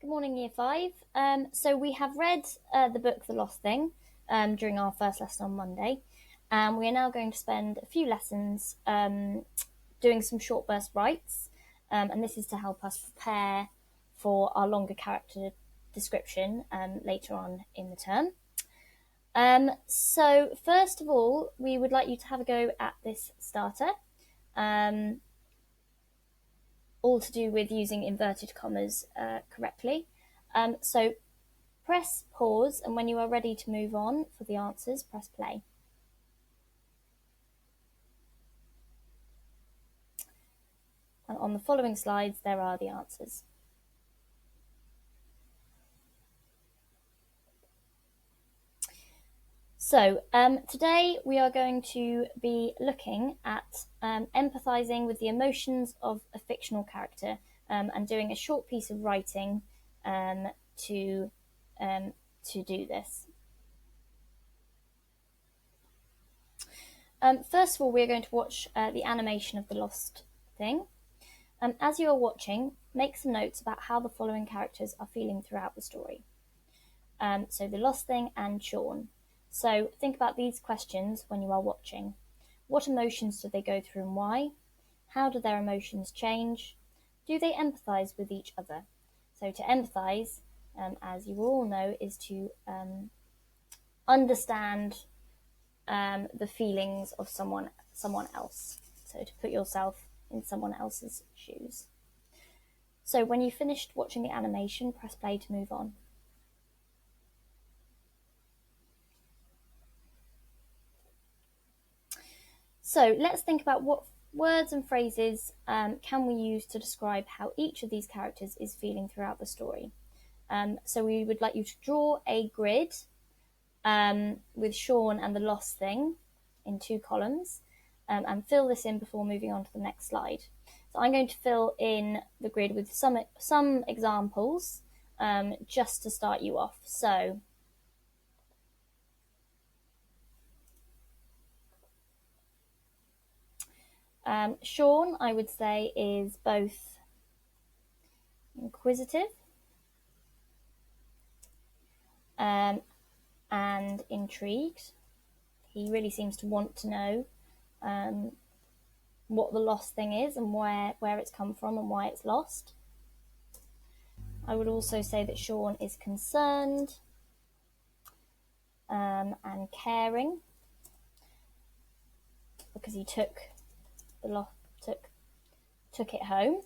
Good morning, Year 5. So we have read the book The Lost Thing during our first lesson on Monday, and we are now going to spend a few lessons doing some short burst writes, and this is to help us prepare for our longer character description later on in the term. So first of all, we would like you to have a go at this starter. All to do with using inverted commas correctly. So press pause, and when you are ready to move on for the answers, press play. And on the following slides, there are the answers. So today we are going to be looking at empathising with the emotions of a fictional character and doing a short piece of writing to do this. First of all, we're going to watch the animation of The Lost Thing. As you are watching, make some notes about how the following characters are feeling throughout the story. So The Lost Thing and Sean. So think about these questions when you are watching. What emotions do they go through and why? How do their emotions change? Do they empathise with each other? So to empathise, as you all know, is to understand the feelings of someone else. So to put yourself in someone else's shoes. So when you've finished watching the animation, press play to move on. So let's think about what words and phrases can we use to describe how each of these characters is feeling throughout the story. So we would like you to draw a grid with Sean and the Lost Thing in 2 columns and fill this in before moving on to the next slide. So I'm going to fill in the grid with some examples just to start you off. So Sean, I would say, is both inquisitive and intrigued. He really seems to want to know what the lost thing is and where it's come from and why it's lost. I would also say that Sean is concerned and caring because he took it home.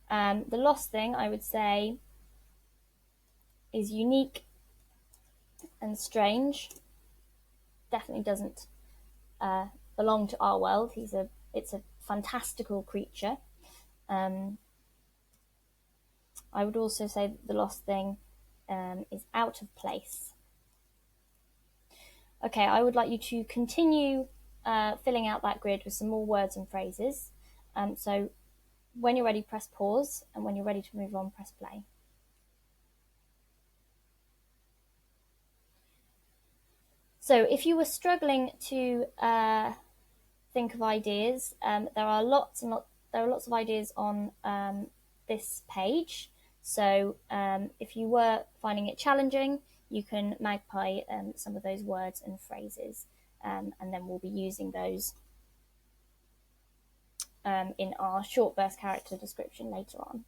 The lost thing, I would say, is unique and strange. Definitely doesn't belong to our world. It's a fantastical creature. I would also say that the lost thing is out of place. Okay, I would like you to continue filling out that grid with some more words and phrases. So when you're ready, press pause, and when you're ready to move on, press play. So if you were struggling to think of ideas, there are lots of ideas on this page. So if you were finding it challenging, you can magpie some of those words and phrases, and then we'll be using those in our short burst character description later on.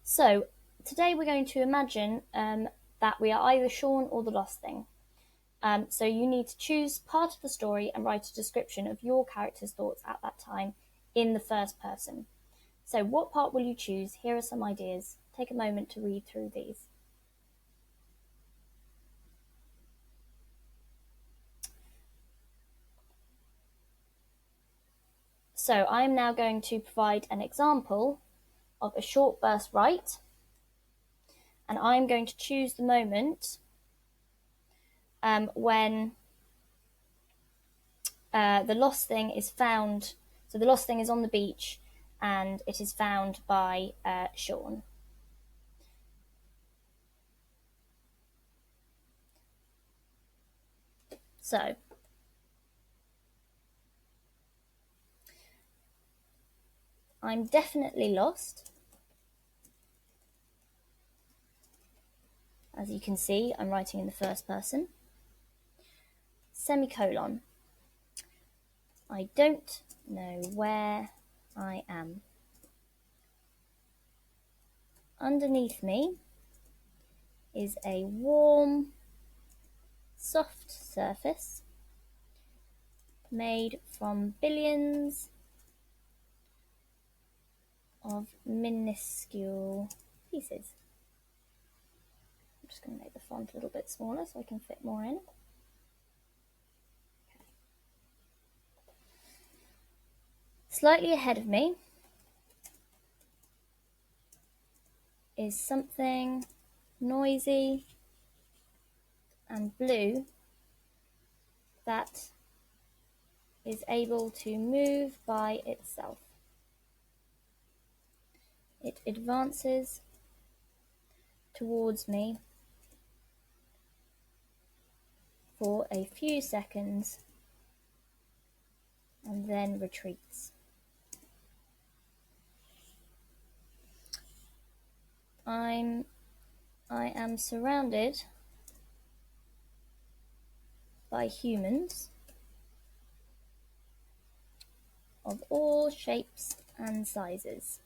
So today we're going to imagine that we are either Sean or the lost thing. So you need to choose part of the story and write a description of your character's thoughts at that time in the first person. So what part will you choose? Here are some ideas. Take a moment to read through these. So I'm now going to provide an example of a short burst write, and I'm going to choose the moment when the lost thing is found. So the lost thing is on the beach and it is found by Sean. So I'm definitely lost. As you can see, I'm writing in the first person. Semicolon. I don't know where I am. Underneath me is a warm, soft surface made from billions of minuscule pieces. I'm just going to make the font a little bit smaller so I can fit more in. Okay. Slightly ahead of me is something noisy and blue that is able to move by itself. It advances towards me for a few seconds and then retreats. I am surrounded by humans of all shapes and sizes.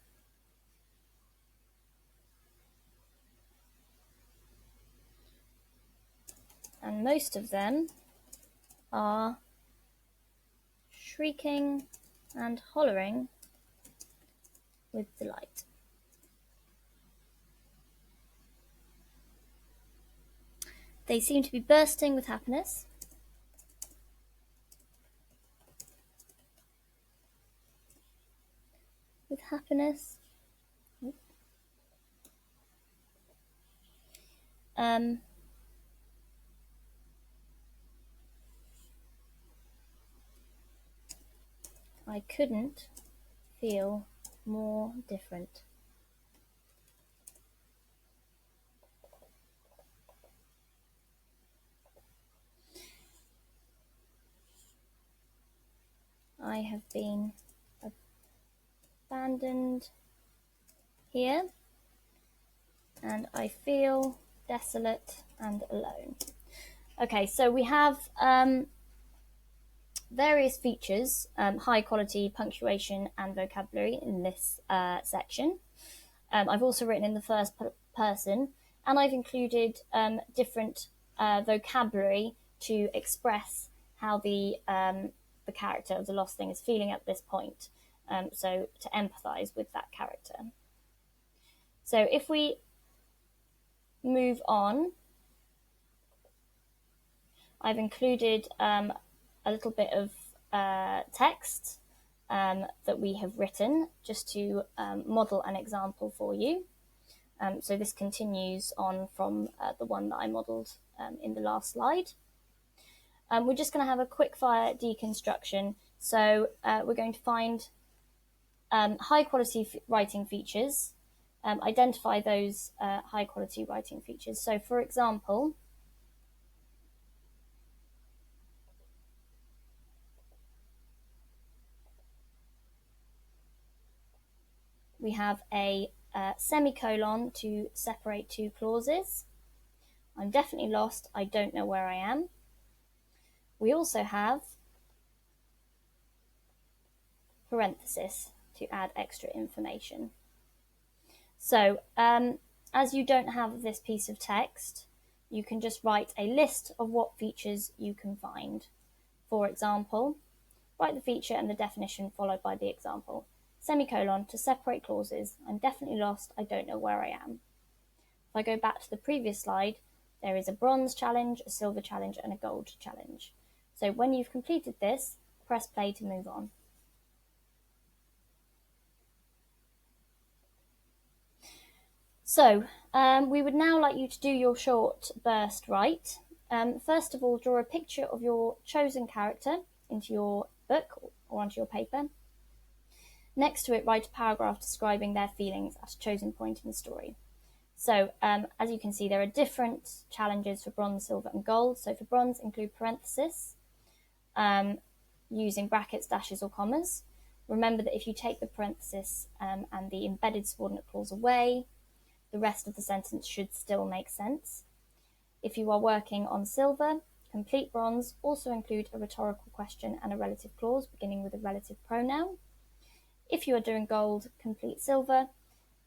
And most of them are shrieking and hollering with delight. They seem to be bursting with happiness. With happiness. I couldn't feel more different. I have been abandoned here, and I feel desolate and alone. Okay, so we have various features, high quality punctuation and vocabulary in this section. I've also written in the first person, and I've included different vocabulary to express how the character of the lost thing is feeling at this point. So to empathise with that character. So if we move on, I've included a little bit of text that we have written just to model an example for you. So this continues on from the one that I modelled in the last slide. We're just going to have a quick fire deconstruction. So we're going to find high quality writing features, identify those high quality writing features. So for example, we have a semicolon to separate two clauses. I'm definitely lost. I don't know where I am. We also have parenthesis to add extra information. So as you don't have this piece of text, you can just write a list of what features you can find. For example, write the feature and the definition followed by the example. Semicolon to separate clauses. I'm definitely lost. I don't know where I am. If I go back to the previous slide, there is a bronze challenge, a silver challenge, and a gold challenge. So when you've completed this, press play to move on. So we would now like you to do your short burst write. First of all, draw a picture of your chosen character into your book or onto your paper. Next to it, write a paragraph describing their feelings at a chosen point in the story. So as you can see, there are different challenges for bronze, silver, and gold. So for bronze, include parenthesis, using brackets, dashes, or commas. Remember that if you take the parenthesis and the embedded subordinate clause away, the rest of the sentence should still make sense. If you are working on silver, complete bronze also include a rhetorical question and a relative clause beginning with a relative pronoun. If you are doing gold, complete silver,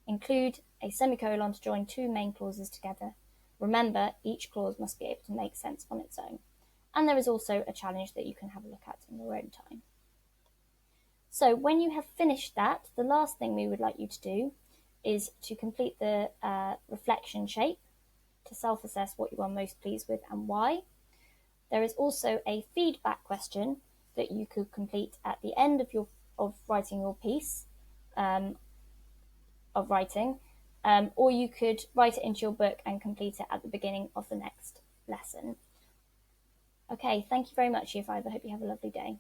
include a semicolon to join two main clauses together. Remember, each clause must be able to make sense on its own. And there is also a challenge that you can have a look at in your own time. So when you have finished that, the last thing we would like you to do is to complete the reflection shape to self-assess what you are most pleased with and why. There is also a feedback question that you could complete at the end of writing your piece of writing, or you could write it into your book and complete it at the beginning of the next lesson. Okay, thank you very much, Year 5. I hope you have a lovely day.